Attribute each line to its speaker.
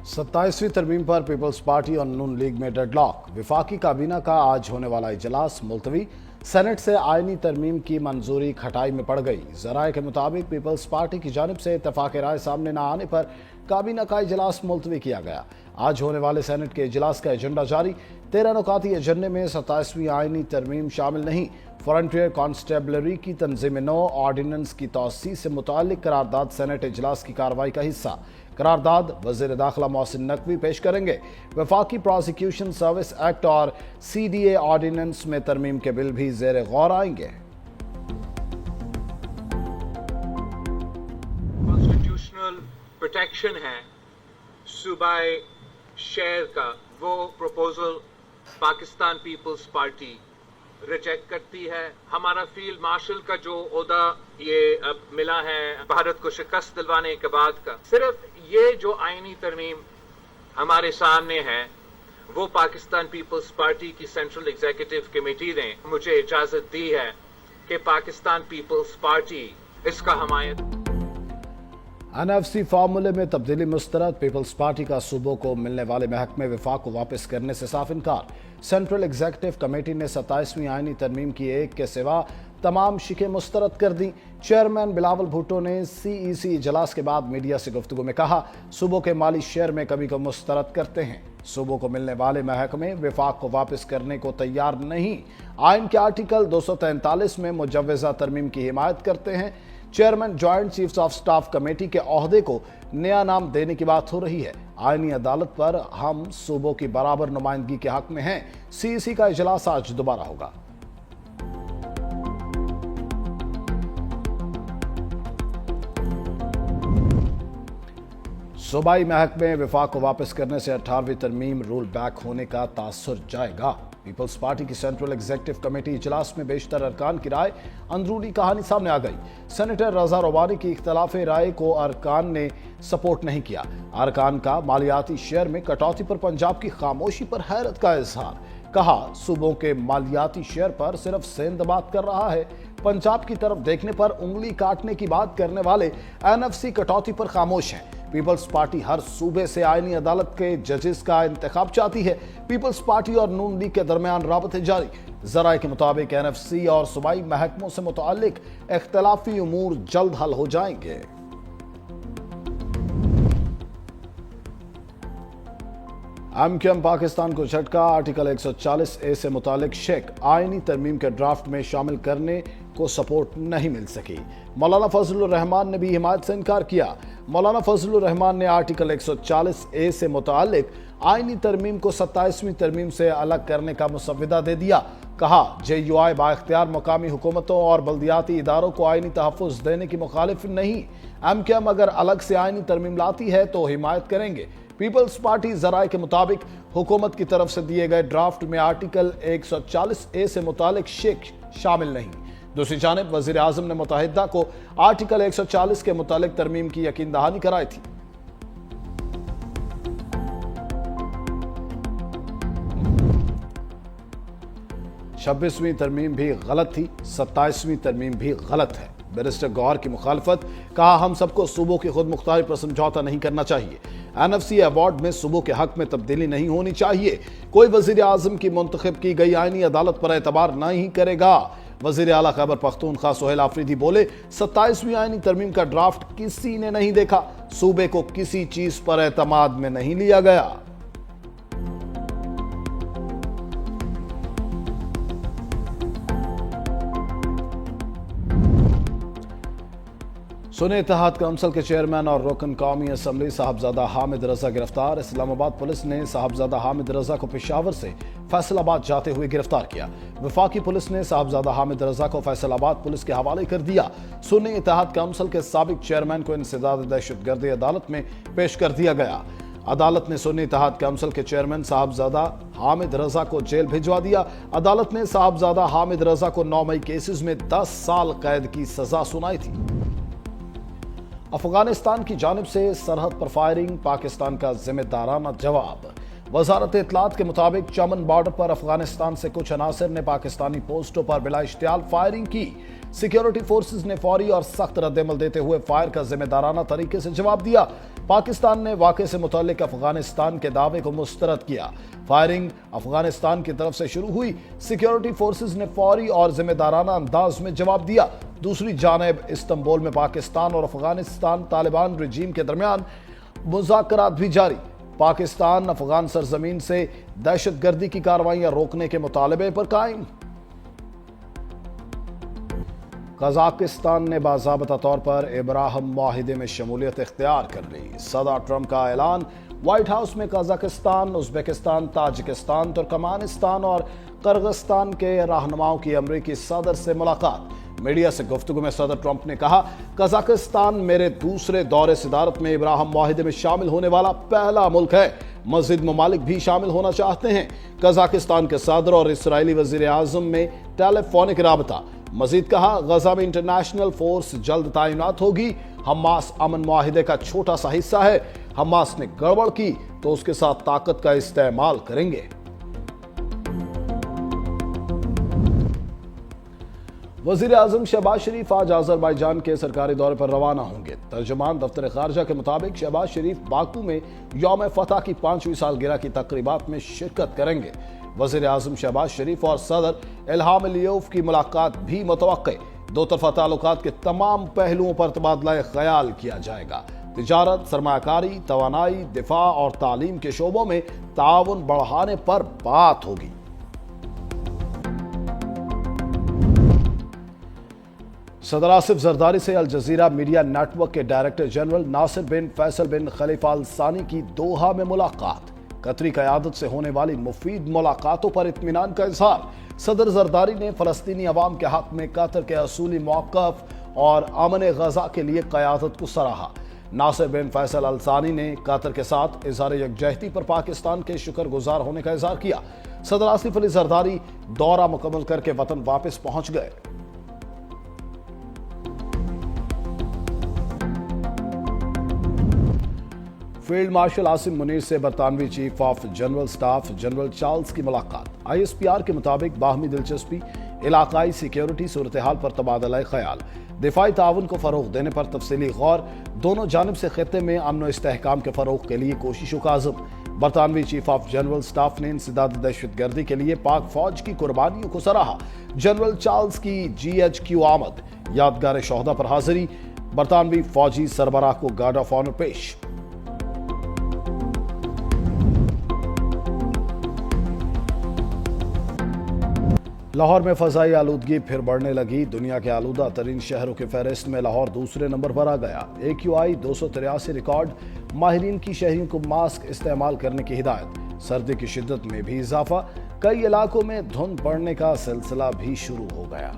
Speaker 1: 27वीं तरमीम पर peoples party और नून लीग में डेडलॉक। विफाकी काबीना का आज होने वाला इजलास मुलतवी। सेनेट से आईनी तरमीम की मंजूरी खटाई में पड़ गई। जराये के मुताबिक पीपल्स पार्टी की जानिब से इत्तेफाक राय सामने न आने पर काबीना का इजलास मुलतवी किया गया। आज होने वाले सेनेट के इजलास का एजेंडा जारी। 13 नुकाती एजेंडे में 27वीं आईनी तरमीम शामिल नहीं। फ्रंटियर कांस्टेबलरी की तंजीम नौ ऑर्डिनेंस की तौसीह से मुताल्लिक करारदाद सेनेट इजलास की कार्रवाई का हिस्सा। करारदाद वज़ीर दाखिला मोहसिन नकवी पेश करेंगे। वफाकी प्रोसिक्यूशन सर्विस एक्ट और CDA ऑर्डिनेंस में तरमीम के बिल भी ज़ेर गौर आएंगे।
Speaker 2: कॉन्स्टिट्यूशनल प्रोटेक्शन है सूबाई शेयर का, वो प्रपोजल पाकिस्तान पीपल्स पार्टी रिजेक्ट करती है। हमारा फील्ड मार्शल का जो ओहदा ये अब मिला है भारत को शिकस्त दिलवाने के बाद का, सिर्फ ये जो आईनी तरमीम हमारे सामने है वो पाकिस्तान पीपल्स पार्टी की सेंट्रल एग्जीक्यूटिव कमेटी ने मुझे इजाजत दी है कि पाकिस्तान पीपल्स पार्टी इसका हमायत।
Speaker 1: NFC फार्मूले में तब्दीली मुस्तरद। पीपल्स पार्टी का सूबों को मिलने वाले महकमे विफाक को वापस करने से साफ इनकार। सेंट्रल एग्जीक्यूटिव कमेटी ने 27वीं आईनी तरमीम की एक के सिवा तमाम शिकें मुस्तरद कर दी। चेयरमैन बिलावल भुट्टो ने CEC इजलास के बाद मीडिया से गुफ्तगू में कहा, सूबों के माली शेयर में कमी को मुस्तरद करते हैं। सूबों को मिलने वाले महकमे विफाक को वापस करने को तैयार नहीं। आइन के आर्टिकल 243 में मुजव्वजा तरमीम की हिमायत करते हैं। Chairman joint chiefs of staff committee के ओहदे को नया नाम देने की बात हो रही है। आईनी अदालत पर हम सूबों की बराबर नुमाइंदगी के हक में हैं। CEC का इजलास आज दोबारा होगा। सूबाई महकमे विफाक को वापस करने से 18वीं तरमीम रोल बैक होने का तासुर जाएगा। पीपल्स पार्टी की सेंट्रल एग्जीक्यूटिव कमेटी इजलास में बेशतर अरकान की राय अंदरूनी कहानी सामने आ गई। सेनेटर रजा रवानी की इख्तलाफ राय को अरकान ने सपोर्ट नहीं किया। अरकान का मालियाती शेयर में कटौती पर पंजाब की खामोशी पर हैरत का इजहार। कहा, सूबों के मालियाती शेयर पर सिर्फ सिंध बात कर रहा है। पंजाब की तरफ देखने पर उंगली काटने की बात करने वाले NFC कटौती पर खामोश हैं। पीपल्स पार्टी हर सूबे से आईनी अदालत के जजेस का इंतखाब चाहती है। पीपल्स पार्टी और नून लीग के दरमियान राबते जारी। जराये के मुताबिक NFC और सूबाई महकमों से मुताल्लिक इख्तलाफी उमूर जल्द हल हो जाएंगे। MQM पाकिस्तान को झटका। आर्टिकल 140A से मुतालिक शेख आईनी तरमीम के ड्राफ्ट में शामिल करने को सपोर्ट नहीं मिल सकी। मौलाना फजलुर रहमान ने भी हिमायत से इनकार किया। मौलाना फजलुर रहमान ने आर्टिकल 140A से मुतालिक आईनी तरमीम को 27वीं तरमीम से अलग करने का मुसव्विदा दे दिया। कहा, JUI बाइख्तियार मकामी हुकूमतों और बल्दियाती इदारों को आईनी तहफ़्फ़ुज़ देने की मुखालिफ नहीं। MQM अगर अलग से आईनी तरमीम लाती है तो हिमायत करेंगे। पीपल्स पार्टी जराये के मुताबिक हुकूमत की तरफ से दिए गए ड्राफ्ट में आर्टिकल 140A से मुतालिक शेख शामिल नहीं। दूसरी जानिब वज़ीर आज़म ने मुत्तहिदा को आर्टिकल 140 के मुतालिक तरमीम की यकीन दहानी कराई थी। छब्बीसवीं तरमीम भी गलत थी, 27वीं तरमीम भी गलत है। बैरिस्टर गौहर की मुखालफत। कहा, हम सबको सूबों की खुद मुख्तारी पर समझौता नहीं करना चाहिए। NFC अवार्ड में सूबों के हक में तब्दीली नहीं होनी चाहिए। कोई वजीर आजम की मुंतखब की गई आईनी अदालत पर एतबार नहीं करेगा। वजीर आला खैबर पख्तूनख्वा सुहेल आफरीदी बोले, 27वीं आईनी तरमीम का ड्राफ्ट किसी ने नहीं देखा। सूबे को किसी चीज पर एतमाद में नहीं लिया गया। सुन्नी इत्तेहाद काउंसिल के चेयरमैन और रुकन कौमी असम्बली साहबजादा हामिद रजा गिरफ्तार। इस्लामाबाद पुलिस ने साहबजादा हामिद रजा को पेशावर से फैसलाबाद जाते हुए गिरफ्तार किया। वफाकी पुलिस ने साहबजादा हामिद रजा को फैसलाबाद पुलिस के हवाले कर दिया। सुन्नी इत्तेहाद काउंसिल के साबिक चेयरमैन को इंसदाद दहशतगर्दी अदालत में पेश कर दिया गया। अदालत ने सुन्नी इत्तेहाद काउंसिल के चेयरमैन साहबजादा हामिद रजा को जेल भिजवा दिया। अदालत ने साहबजादा हामिद रजा को 9 मई केसेस में 10 साल कैद की सजा सुनाई थी। अफगानिस्तान की जानिब से सरहद पर फायरिंग, पाकिस्तान का जिम्मेदाराना जवाब। वजारत इत्तलात के मुताबिक चमन बॉर्डर पर अफगानिस्तान से कुछ अनासर ने पाकिस्तानी पोस्टों पर बिला इश्तियाल फायरिंग की। सिक्योरिटी फोर्सेस ने फौरी और सख्त रद्देमल देते हुए फायर का जिम्मेदाराना तरीके से जवाब दिया। पाकिस्तान ने वाक़े से मुताल्लिक अफगानिस्तान के दावे को मुस्तरद किया। फायरिंग अफगानिस्तान की तरफ से शुरू हुई, सिक्योरिटी फोर्सेस ने फौरी और जिम्मेदाराना अंदाज में जवाब दिया। दूसरी जानिब इस्तांबुल में पाकिस्तान और अफगानिस्तान तालिबान रजीम के दरमियान मुज़ाकरात भी जारी। पाकिस्तान अफगान सरजमीन से दहशतगर्दी की कार्रवाइयां रोकने के मुतालबे पर कायम। कजाकिस्तान ने बाज़ाबता तौर पर इब्राहिम मुआहिदे में शमूलियत इख्तियार कर ली। सदर ट्रंप का ऐलान। व्हाइट हाउस में कजाकिस्तान, उज़्बेकिस्तान, ताजिकिस्तान, तुर्कमानिस्तान और किर्गिस्तान के रहनुमाओं की अमरीकी सदर से मुलाकात। मीडिया से गुफ्तगू में सदर ट्रंप ने कहा, कजाकिस्तान मेरे दूसरे दौरे सदारत में इब्राहिम मुआहिदे में शामिल होने वाला पहला मुल्क है। मज़ीद ममालिक भी शामिल होना चाहते हैं। कजाकिस्तान के सदर और इसराइली वज़ीर आज़म में टेलीफोनिक राबता। मजीद कहा, गजा में इंटरनेशनल फोर्स जल्द तैनात होगी। हमास अमन मुआहिदे का छोटा सा हिस्सा है। हमास ने गड़बड़ की तो उसके साथ ताकत का इस्तेमाल करेंगे। वजीर आजम शहबाज शरीफ आज अजरबैजान के सरकारी दौरे पर रवाना होंगे। तर्जुमान दफ्तर खारजा के मुताबिक शहबाज शरीफ बाकू में यौम फतह की 5वीं सालगिरह की तकरीबात में शिरकत करेंगे। वजीर आजम शहबाज शरीफ और सदर इल्हाम अलियव की मुलाकात भी मुतवक्के। दो तरफा ताल्लुकात के तमाम पहलुओं पर तबादला ख्याल किया जाएगा। तिजारत, सरमायाकारी, तवानाई, दिफा और तालीम के शोबों में ताउन बढ़ाने पर बात होगी। सदर आसिफ जरदारी से अल जजीरा मीडिया नेटवर्क के डायरेक्टर जनरल नासिर बिन फैसल बिन खलीफा अल सानी की दोहा में मुलाकात। कतरी क़यादत से होने वाली मुफीद मुलाकातों पर इत्मीनान का इजहार। सदर जरदारी ने फलस्तीनी अवाम के हक में कतर के असूली मौक़िफ़ और अमन गजा के लिए क़यादत को सराहा। नासिर बिन फैसल अल सानी ने कतर के साथ इजहार यकजहती पर पाकिस्तान के शुक्रगुजार होने का इजहार किया। सदर आसिफ अली जरदारी दौरा मुकम्मल करके वतन वापस पहुंच गए। फील्ड मार्शल आसिम मुनीर से बरतानवी chief of general staff general Charles की मुलाकात। ISPR के मुताबिक बाहमी दिलचस्पी, इलाकाई सिक्योरिटी सूरत हाल पर तबादला ख्याल, दिफाई ताउन को फरोग देने पर तफसीली गौर, दोनों जानिब से खित्ते में अमन व इस्तेहकाम के फरोग के लिए कोशिशों का आज़म। बरतानवी चीफ ऑफ जनरल स्टाफ ने इंसदाद दहशतगर्दी के लिए पाक फौज की कुर्बानियों को सराहा। जनरल चार्ल्स की GHQ आमद, यादगार शोहदा पर हाजिरी, बरतानवी फौजी सरबराह को गार्ड ऑफ ऑनर पेश। लाहौर में फ़ज़ाई आलूदगी फिर बढ़ने लगी। दुनिया के आलूदा तरीन शहरों की फहरिस्त में लाहौर दूसरे नंबर पर आ गया। AQI 283 record. माहिरीन की शहरियों को मास्क इस्तेमाल करने की हिदायत। सर्दी की शिद्दत में भी इजाफा। कई इलाकों में धुंध पड़ने का सिलसिला भी शुरू हो गया।